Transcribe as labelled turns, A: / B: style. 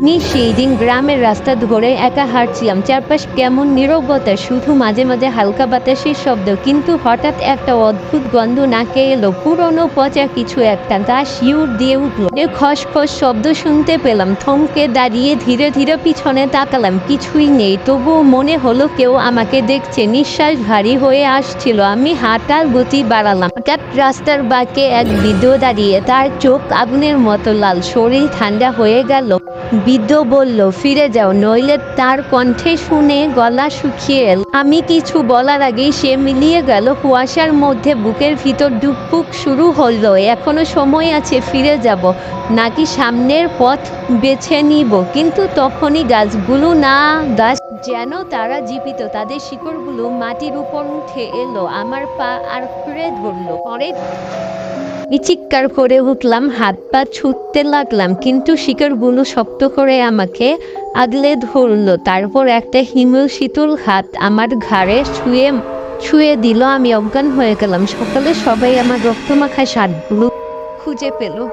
A: সেই দিন গ্রামের রাস্তা ধরে একা হাঁটছিলাম, চারপাশ কেমন নীরবতা, শুধু মাঝে মাঝে হালকা বাতাসের শব্দ। কিন্তু হঠাৎ একটা অদ্ভুত গন্ধ নাকে এলো, পুরনো পচা কিছু একটা। গা শিউর দিয়ে উঠলো, খসখস শব্দ শুনতে পেলাম। থমকে দাঁড়িয়ে ধীরে ধীরে পিছনে তাকালাম, কিছুই নেই। তবুও মনে হলো কেউ আমাকে দেখছে। নিঃশ্বাস ভারী হয়ে আসছিল। আমি হাঁটার গতি বাড়ালাম। হঠাৎ রাস্তার বাঁকে এক বৃদ্ধ দাঁড়িয়ে, তার চোখ আগুনের মতো লাল, শরীর ঠান্ডা হয়ে গেল। বৃদ্ধ বলল, ফিরে যাও, নইলে। তার কণ্ঠে শুনে গলা শুকিয়ে এল। আমি কিছু বলার আগেই সে মিলিয়ে গেল কুয়াশার মধ্যে। বুকের ভিতর ধুকপুক শুরু হলো। এখনো সময় আছে, ফিরে যাব নাকি সামনের পথ বেছে নিব। কিন্তু তখনই গাছগুলো যেন তারা জীবিত, তাদের শিকড়গুলো মাটির উপর উঠে এলো। আমার পা আঁকড়ে ধরলো। পরে চিৎকার করে উঠলাম, হাত পা ছুটতে লাগলাম, কিন্তু শিকড়গুলো শক্ত করে আমাকে আগলে ধরলো। তারপর একটা হিমেল শীতল হাত আমার ঘাড়ে ছুঁয়ে দিল। আমি অজ্ঞান হয়ে গেলাম। সকালে সবাই আমার রক্তমাখা শার্টগুলো খুঁজে পেল।